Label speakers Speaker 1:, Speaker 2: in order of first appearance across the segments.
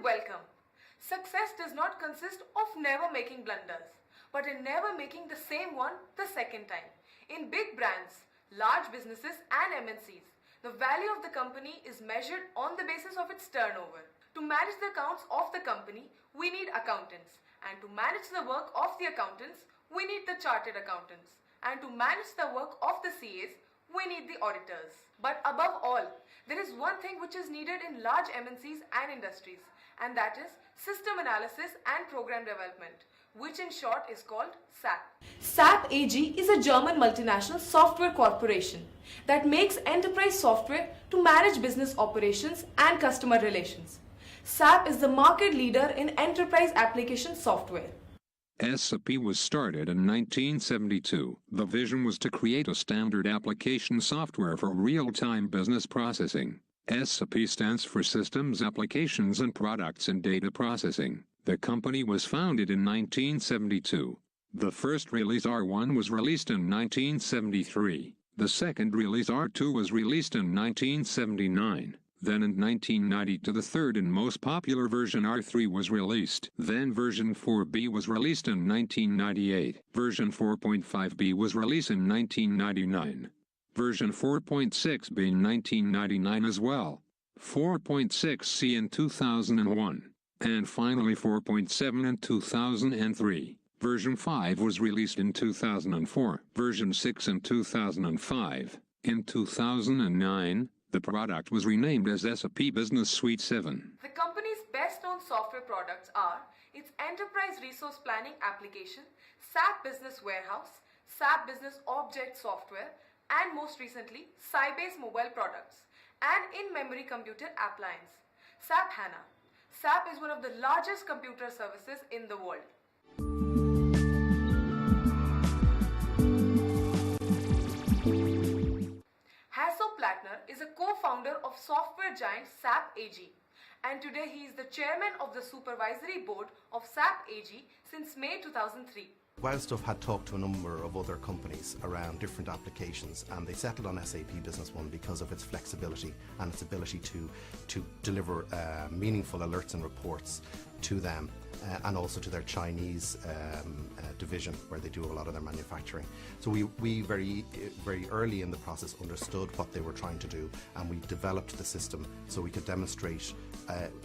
Speaker 1: welcome. Success does not consist of never making blunders, but in never making the same one the second time. In big brands, large businesses and MNCs, the value of the company is measured on the basis of its turnover. To manage the accounts of the company, we need accountants. And to manage the work of the accountants, we need the chartered accountants. And to manage the work of the CAs, we need the auditors. But above all, there is one thing which is needed in large MNCs and industries, and that is system analysis and program development, which in short is called SAP. SAP AG is a German multinational software corporation that makes enterprise software to manage business operations and customer relations. SAP is the market leader in enterprise application software.
Speaker 2: SAP was started in 1972. The vision was to create a standard application software for real-time business processing. SAP stands for Systems, Applications and Products and Data Processing. The company was founded in 1972. The first release R1 was released in 1973. The second release R2 was released in 1979. Then in 1992 the third and most popular version R3 was released. Then version 4B was released in 1998. Version 4.5B was released in 1999. Version 4.6B in 1999 as well. 4.6C in 2001. And finally 4.7 in 2003. Version 5 was released in 2004. Version 6 in 2005. In 2009, the product was renamed as SAP Business Suite 7.
Speaker 1: The company's best-known software products are its Enterprise Resource Planning application, SAP Business Warehouse, SAP Business Object Software, and most recently, Sybase mobile products, and in-memory computer appliance, SAP HANA. SAP is one of the largest computer services in the world. Hasso Plattner is a co-founder of software giant SAP AG, and today he is the chairman of the supervisory board of SAP AG since May 2003.
Speaker 3: Wildstuff had talked to a number of other companies around different applications, and they settled on SAP Business One because of its flexibility and its ability to deliver meaningful alerts and reports to them and also to their Chinese division where they do a lot of their manufacturing. So we very early in the process understood what they were trying to do, and we developed the system so we could demonstrate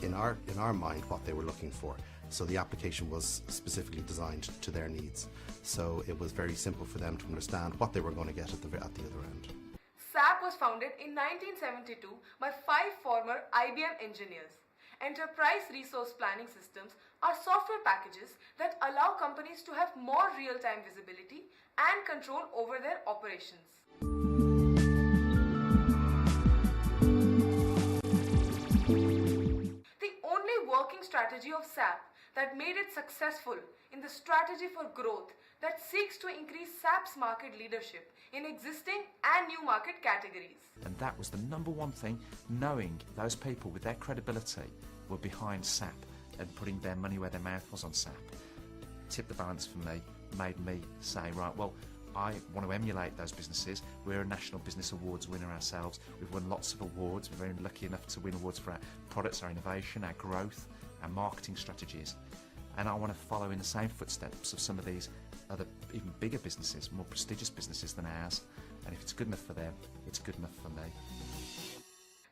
Speaker 3: in our mind what they were looking for. So the application was specifically designed to their needs. So it was very simple for them to understand what they were going to get at the other end.
Speaker 1: SAP was founded in 1972 by 5 former IBM engineers. Enterprise Resource Planning systems are software packages that allow companies to have more real-time visibility and control over their operations. The only working strategy of SAP that made it successful in the strategy for growth that seeks to increase SAP's market leadership in existing and new market categories.
Speaker 4: And that was the number one thing, knowing those people with their credibility were behind SAP and putting their money where their mouth was on SAP. Tipped the balance for me, made me say, right, well, I want to emulate those businesses. We're a National Business Awards winner ourselves. We've won lots of awards. We're very lucky enough to win awards for our products, our innovation, our growth, our marketing strategies. And I want to follow in the same footsteps of some of these other even bigger businesses, more prestigious businesses than ours. And if it's good enough for them, it's good enough for me.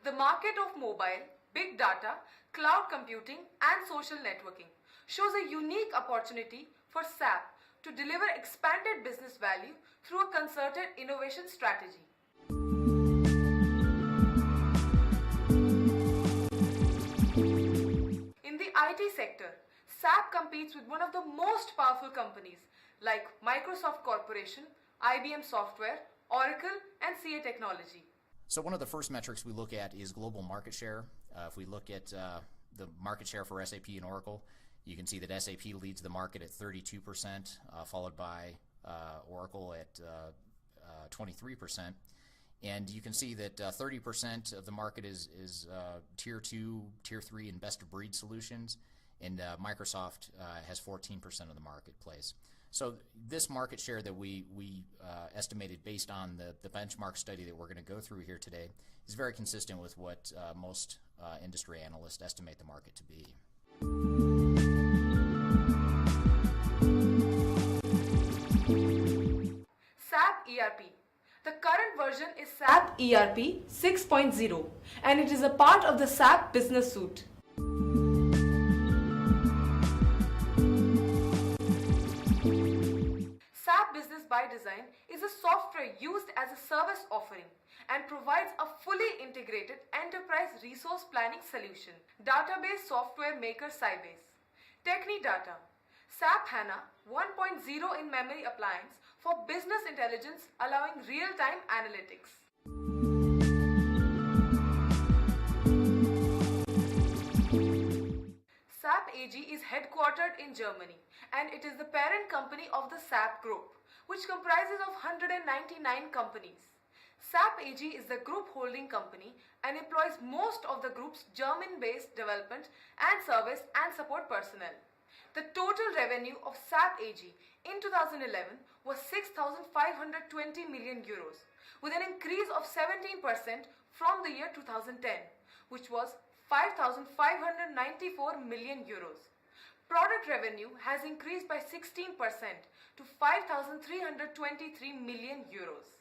Speaker 1: The market of mobile, big data, cloud computing and social networking shows a unique opportunity for SAP to deliver expanded business value through a concerted innovation strategy. In the IT sector, SAP competes with one of the most powerful companies like Microsoft Corporation, IBM Software, Oracle, and CA Technology.
Speaker 5: So one of the first metrics we look at is global market share. If we look at the market share for SAP and Oracle, you can see that SAP leads the market at 32%, followed by Oracle at 23%. And you can see that 30% of the market is Tier 2, Tier 3, and best-of-breed solutions, and Microsoft has 14% of the marketplace. So this market share that we estimated based on the benchmark study that we're going to go through here today is very consistent with what most industry analysts estimate the market to be.
Speaker 1: SAP ERP. The current version is SAP ERP 6.0 and it is a part of the SAP Business Suite. SAP Business by Design is a software used as a service offering and provides a fully integrated enterprise resource planning solution. Database software maker Sybase. Technidata. SAP HANA 1.0 in memory appliance for business intelligence allowing real-time analytics. SAP AG is headquartered in Germany and it is the parent company of the SAP Group, which comprises of 199 companies. SAP AG is the group holding company and employs most of the group's German-based development and service and support personnel. The total revenue of SAP AG in 2011 was 6,520 million euros, with an increase of 17% from the year 2010, which was 5,594 million euros. Product revenue has increased by 16% to 5,323 million euros.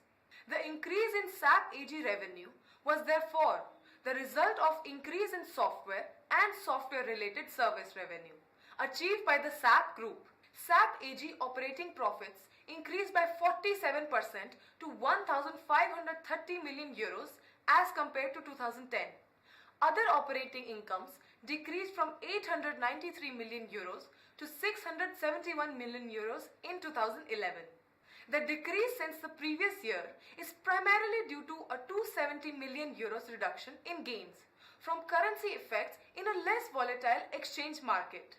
Speaker 1: The increase in SAP AG revenue was therefore the result of increase in software and software-related service revenue achieved by the SAP Group. SAP AG operating profits increased by 47% to 1,530 million euros as compared to 2010. Other operating incomes decreased from 893 million euros to 671 million euros in 2011. The decrease since the previous year is primarily due to a 270 million euros reduction in gains from currency effects in a less volatile exchange market.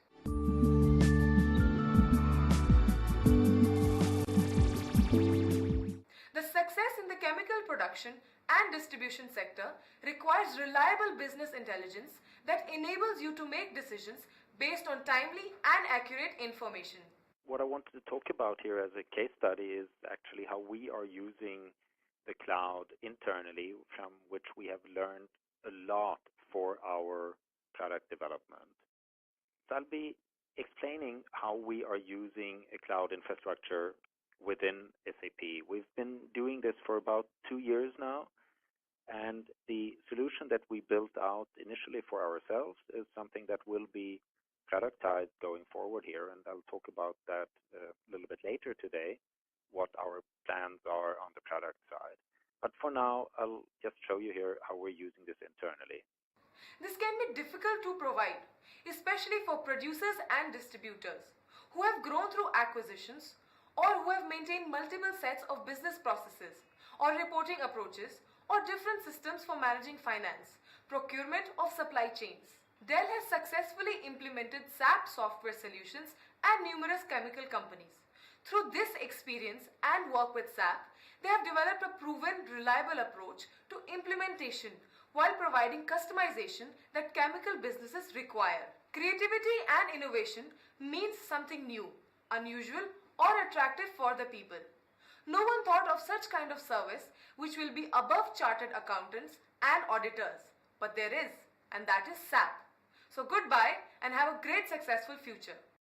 Speaker 1: The success in the chemical production and distribution sector requires reliable business intelligence that enables you to make decisions based on timely and accurate information.
Speaker 6: What I wanted to talk about here as a case study is actually how we are using the cloud internally, from which we have learned a lot for our product development. So I'll be explaining how we are using a cloud infrastructure within SAP. We've been doing this for about 2 years now, and the solution that we built out initially for ourselves is something that will be productized going forward here, and I'll talk about that a little bit later today, what our plans are on the product side. But for now, I'll just show you here how we're using this internally.
Speaker 1: This can be difficult to provide, especially for producers and distributors who have grown through acquisitions or who have maintained multiple sets of business processes or reporting approaches or different systems for managing finance, procurement of supply chains. Dell has successfully implemented SAP software solutions at numerous chemical companies. Through this experience and work with SAP, they have developed a proven, reliable approach to implementation while providing customization that chemical businesses require. Creativity and innovation means something new, unusual, or attractive for the people. No one thought of such kind of service which will be above chartered accountants and auditors. But there is, and that is SAP. So goodbye and have a great successful future.